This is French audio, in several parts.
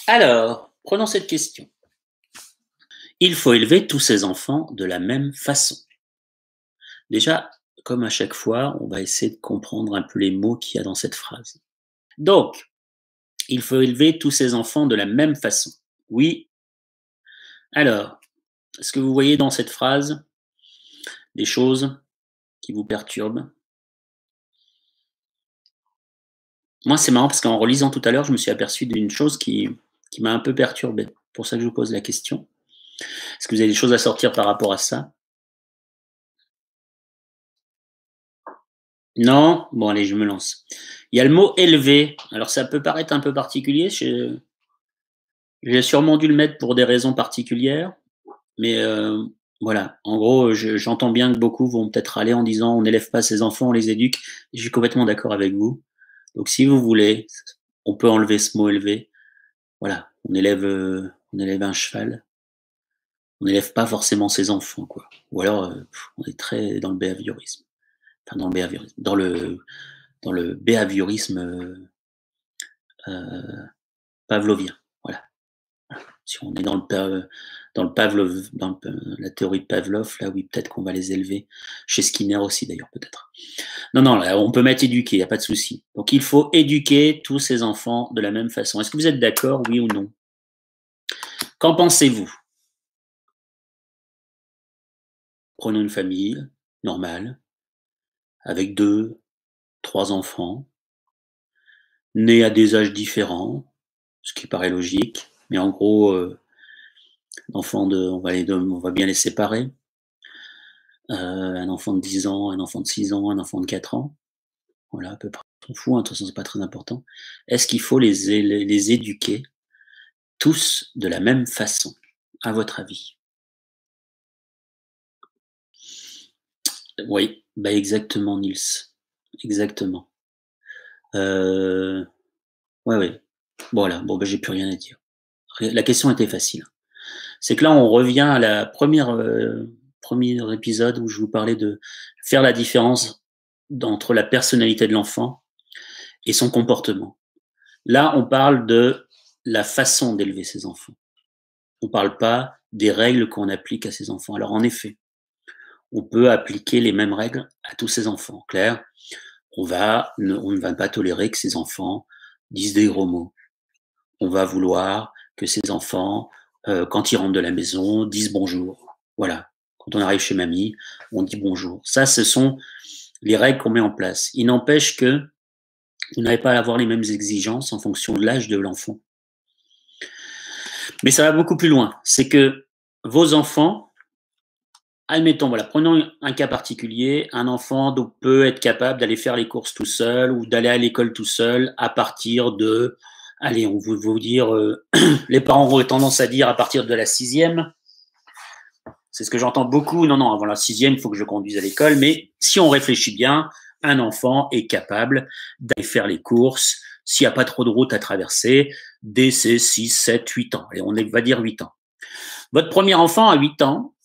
Alors, prenons cette question. Il faut élever tous ses enfants de la même façon. Déjà, comme à chaque fois, on va essayer de comprendre un peu les mots qu'il y a dans cette phrase. Donc, il faut élever tous ses enfants de la même façon. Oui. Alors, est-ce que vous voyez dans cette phrase des choses qui vous perturbent? Moi, c'est marrant parce qu'en relisant tout à l'heure, je me suis aperçu d'une chose qui m'a un peu perturbé. C'est pour ça que je vous pose la question. Est-ce que vous avez des choses à sortir par rapport à ça? Non? Bon, allez, je me lance. Il y a le mot élevé. Alors, ça peut paraître un peu particulier. J'ai sûrement dû le mettre pour des raisons particulières, mais voilà. En gros, j'entends bien que beaucoup vont peut-être râler en disant on n'élève pas ses enfants, on les éduque. Je suis complètement d'accord avec vous. Donc, si vous voulez, on peut enlever ce mot élevé. Voilà, on élève un cheval. On n'élève pas forcément ses enfants, quoi. Ou alors, on est très dans le behaviorisme. Enfin, dans le behaviorisme, dans le behaviorisme pavlovien. Voilà. Si on est dans le Pavlov, la théorie de Pavlov, là oui, peut-être qu'on va les élever. Chez Skinner aussi, d'ailleurs, peut-être. Non, non, là, on peut mettre éduquer, il n'y a pas de souci. Donc, il faut éduquer tous ces enfants de la même façon. Est-ce que vous êtes d'accord, oui ou non? Qu'en pensez-vous? Prenons une famille normale, avec 2, 3 enfants, nés à des âges différents, ce qui paraît logique, mais en gros, on va bien les séparer. Un enfant de 10 ans, un enfant de 6 ans, un enfant de 4 ans. Voilà, à peu près. On s'en fout, hein, de toute façon, c'est pas très important. Est-ce qu'il faut les éduquer tous de la même façon, à votre avis? Oui, bah, exactement Nils, exactement. Heu, ouais, ouais. Voilà, bon, bah, j'ai plus rien à dire. La question était facile. C'est que là, on revient à la première, 1er épisode où je vous parlais de faire la différence entre la personnalité de l'enfant et son comportement. Là, on parle de la façon d'élever ses enfants. On parle pas des règles qu'on applique à ses enfants. Alors en effet, on peut appliquer les mêmes règles à tous ses enfants. Clair, on ne va pas tolérer que ses enfants disent des gros mots. On va vouloir que ses enfants, quand ils rentrent de la maison, disent bonjour. Voilà. Quand on arrive chez mamie, on dit bonjour. Ça, ce sont les règles qu'on met en place. Il n'empêche que vous n'avez pas à avoir les mêmes exigences en fonction de l'âge de l'enfant. Mais ça va beaucoup plus loin. C'est que vos enfants, admettons, voilà, prenons un cas particulier, un enfant donc peut être capable d'aller faire les courses tout seul ou d'aller à l'école tout seul à partir de, allez, on va vous dire, les parents ont tendance à dire à partir de la sixième. C'est ce que j'entends beaucoup. Non, non, avant la sixième, il faut que je conduise à l'école. Mais si on réfléchit bien, un enfant est capable d'aller faire les courses s'il n'y a pas trop de route à traverser dès ses 6, 7, 8 ans. Et on va dire 8 ans. Votre premier enfant à 8 ans,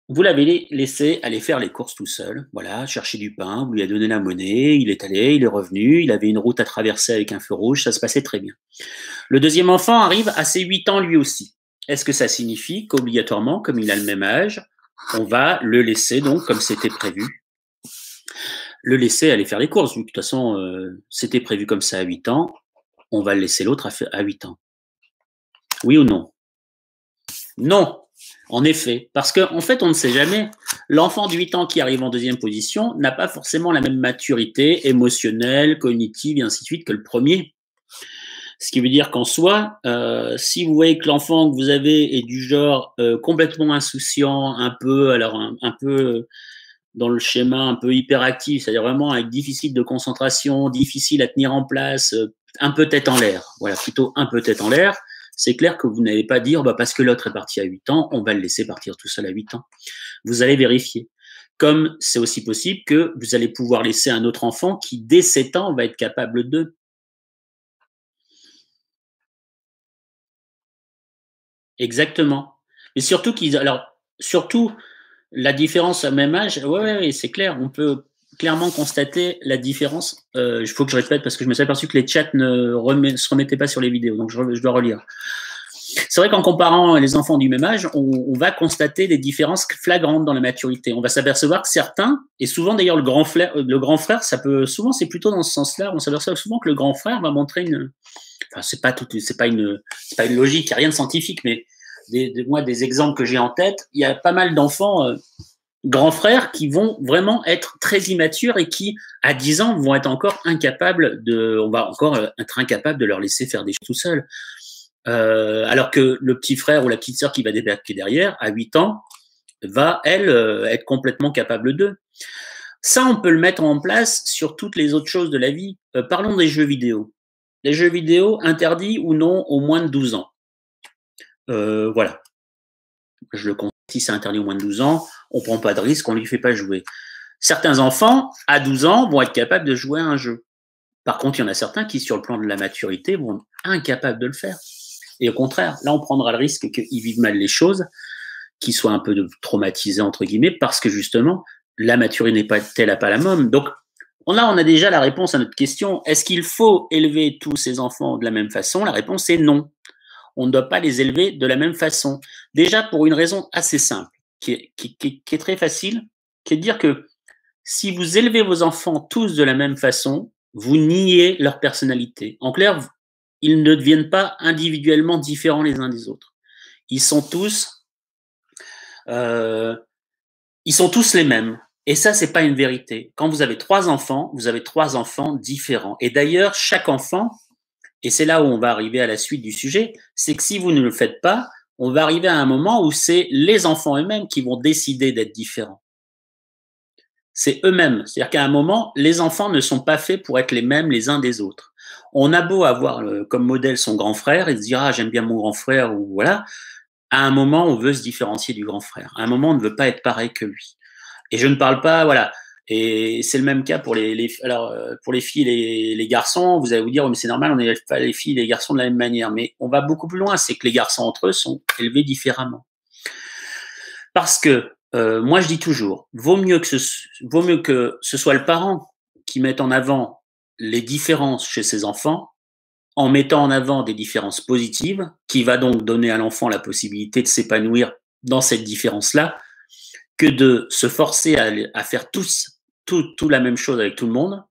vous l'avez laissé aller faire les courses tout seul, voilà, chercher du pain, vous lui avez donné la monnaie, il est allé, il est revenu, il avait une route à traverser avec un feu rouge, ça se passait très bien. Le deuxième enfant arrive à ses 8 ans lui aussi. Est-ce que ça signifie qu'obligatoirement, comme il a le même âge, on va le laisser donc, comme c'était prévu, le laisser aller faire les courses, vu que de toute façon, c'était prévu comme ça à 8 ans, on va le laisser l'autre à 8 ans. Oui ou non? Non, en effet, parce qu'en fait, on ne sait jamais. L'enfant de 8 ans qui arrive en deuxième position n'a pas forcément la même maturité émotionnelle, cognitive et ainsi de suite que le premier. Ce qui veut dire qu'en soi, si vous voyez que l'enfant que vous avez est du genre complètement insouciant, un peu, alors un peu dans le schéma un peu hyperactif, c'est-à-dire vraiment avec déficit de concentration, difficile à tenir en place, un peu tête en l'air, voilà, plutôt un peu tête en l'air, c'est clair que vous n'allez pas dire bah, parce que l'autre est parti à 8 ans, on va le laisser partir tout seul à 8 ans. Vous allez vérifier. Comme c'est aussi possible que vous allez pouvoir laisser un autre enfant qui, dès 7 ans, va être capable de. Exactement. Et surtout qu'ils, alors, surtout, la différence à même âge, ouais, ouais, ouais, c'est clair, on peut clairement constater la différence. Il faut que je répète parce que je me suis aperçu que les chats ne se remettaient pas sur les vidéos, donc je dois relire. C'est vrai qu'en comparant les enfants du même âge, on va constater des différences flagrantes dans la maturité. On va s'apercevoir que certains, et souvent d'ailleurs le grand frère, ça peut souvent c'est plutôt dans ce sens-là. On s'aperçoit souvent que le grand frère va montrer une, enfin c'est pas une logique, il n'y a rien de scientifique, mais moi des exemples que j'ai en tête, il y a pas mal d'enfants grands frères qui vont vraiment être très immatures et qui, à 10 ans, vont être encore incapables on va encore être incapable de leur laisser faire des choses tout seuls. Alors que le petit frère ou la petite sœur qui va débarquer derrière, à 8 ans, va, elle, être complètement capable d'eux. Ça, on peut le mettre en place sur toutes les autres choses de la vie. Parlons des jeux vidéo. Les jeux vidéo interdits ou non aux moins de 12 ans. Voilà. Je le conseille, si c'est interdit aux moins de 12 ans, on prend pas de risque, on lui fait pas jouer. Certains enfants, à 12 ans, vont être capables de jouer à un jeu. Par contre, il y en a certains qui, sur le plan de la maturité, vont être incapables de le faire. Et au contraire, là, on prendra le risque qu'ils vivent mal les choses, qu'ils soient un peu traumatisés, entre guillemets, parce que justement, la maturité n'est pas telle à pas la môme. Donc, on a déjà la réponse à notre question. Est-ce qu'il faut élever tous ces enfants de la même façon? La réponse est non. On ne doit pas les élever de la même façon. Déjà, pour une raison assez simple, qui est très facile, qui est de dire que si vous élevez vos enfants tous de la même façon, vous niez leur personnalité. En clair, ils ne deviennent pas individuellement différents les uns des autres. Ils sont tous les mêmes. Et ça, c'est pas une vérité. Quand vous avez 3 enfants, vous avez 3 enfants différents. Et d'ailleurs, chaque enfant, et c'est là où on va arriver à la suite du sujet, c'est que si vous ne le faites pas, on va arriver à un moment où c'est les enfants eux-mêmes qui vont décider d'être différents. C'est eux-mêmes. C'est-à-dire qu'à un moment, les enfants ne sont pas faits pour être les mêmes les uns des autres. On a beau avoir comme modèle son grand frère et se dire « Ah, j'aime bien mon grand frère » ou voilà. À un moment, on veut se différencier du grand frère. À un moment, on ne veut pas être pareil que lui. Et je ne parle pas, voilà. Et c'est le même cas pour pour les filles et les garçons. Vous allez vous dire, oh, mais c'est normal, on n'élève pas les filles et les garçons de la même manière. Mais on va beaucoup plus loin, c'est que les garçons entre eux sont élevés différemment. Parce que, moi je dis toujours, vaut mieux que ce soit le parent qui mette en avant les différences chez ses enfants, en mettant en avant des différences positives, qui va donc donner à l'enfant la possibilité de s'épanouir dans cette différence-là, que de se forcer à faire tout la même chose avec tout le monde,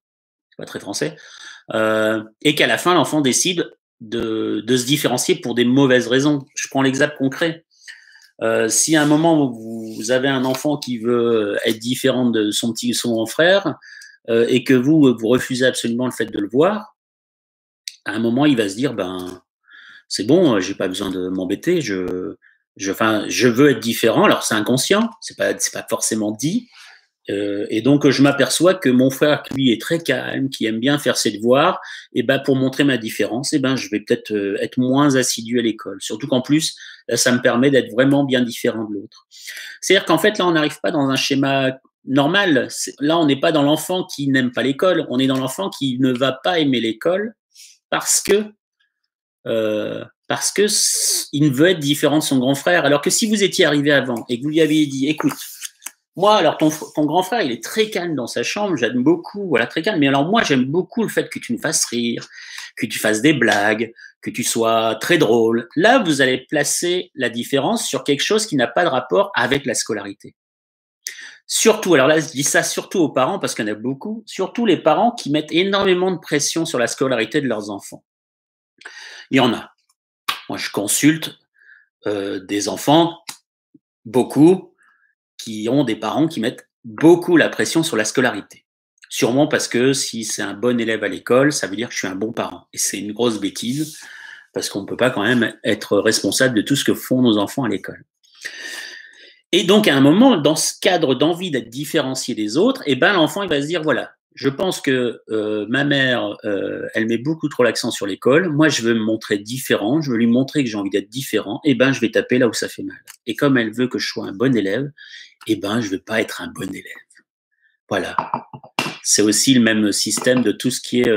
c'est pas très français, et qu'à la fin, l'enfant décide de se différencier pour des mauvaises raisons. Je prends l'exemple concret. Si à un moment, vous avez un enfant qui veut être différent de son grand frère, et que vous refusez absolument le fait de le voir, à un moment, il va se dire, ben, c'est bon, j'ai pas besoin de m'embêter, je veux être différent. Alors c'est inconscient, c'est pas forcément dit. Et donc je m'aperçois que mon frère, lui, est très calme, qui aime bien faire ses devoirs. Et ben pour montrer ma différence, et ben je vais peut-être être moins assidu à l'école. Surtout qu'en plus, là, ça me permet d'être vraiment bien différent de l'autre. C'est-à-dire qu'en fait là, on n'arrive pas dans un schéma normal. Là, on n'est pas dans l'enfant qui n'aime pas l'école. On est dans l'enfant qui ne va pas aimer l'école parce que il veut être différent de son grand frère. Alors que si vous étiez arrivé avant et que vous lui aviez dit, écoute, moi, alors ton grand frère, il est très calme dans sa chambre, j'aime beaucoup, voilà, très calme. Mais alors moi, j'aime beaucoup le fait que tu me fasses rire, que tu fasses des blagues, que tu sois très drôle. Là, vous allez placer la différence sur quelque chose qui n'a pas de rapport avec la scolarité. Surtout, alors là, je dis ça surtout aux parents parce qu'il y en a beaucoup, surtout les parents qui mettent énormément de pression sur la scolarité de leurs enfants. Il y en a. Moi, je consulte des enfants, beaucoup, qui ont des parents qui mettent beaucoup la pression sur la scolarité. Sûrement parce que si c'est un bon élève à l'école, ça veut dire que je suis un bon parent. Et c'est une grosse bêtise, parce qu'on ne peut pas quand même être responsable de tout ce que font nos enfants à l'école. Et donc, à un moment, dans ce cadre d'envie d'être différencié des autres, eh ben, l'enfant, il va se dire, voilà, je pense que ma mère, elle met beaucoup trop l'accent sur l'école. Moi, je veux me montrer différent. Je veux lui montrer que j'ai envie d'être différent. Eh ben, je vais taper là où ça fait mal. Et comme elle veut que je sois un bon élève, eh ben, je ne veux pas être un bon élève. Voilà. C'est aussi le même système de tout ce qui est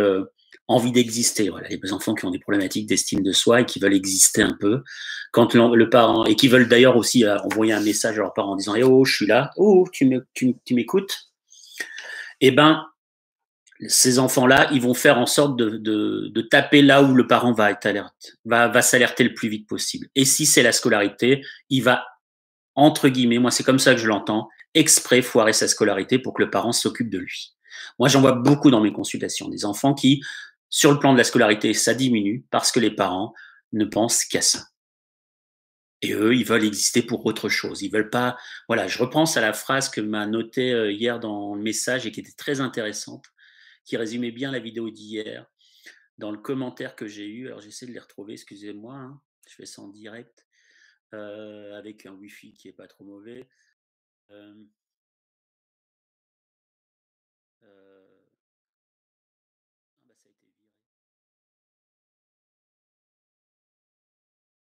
envie d'exister. Voilà, les enfants qui ont des problématiques d'estime de soi et qui veulent exister un peu, quand le parent et qui veulent d'ailleurs aussi envoyer un message à leurs parents en disant "Oh, je suis là. Oh, tu m'écoutes." Eh ben, ces enfants-là, ils vont faire en sorte de taper là où le parent va être alerte, va s'alerter le plus vite possible. Et si c'est la scolarité, il va, entre guillemets, moi c'est comme ça que je l'entends, exprès foirer sa scolarité pour que le parent s'occupe de lui. Moi j'en vois beaucoup dans mes consultations, des enfants qui, sur le plan de la scolarité, ça diminue parce que les parents ne pensent qu'à ça. Et eux, ils veulent exister pour autre chose. Ils veulent pas. Voilà, je repense à la phrase que m'a notée hier dans le message et qui était très intéressante, qui résumait bien la vidéo d'hier. Dans le commentaire que j'ai eu, alors j'essaie de les retrouver, excusez-moi, hein, je fais ça en direct, avec un Wi-Fi qui est pas trop mauvais. Euh,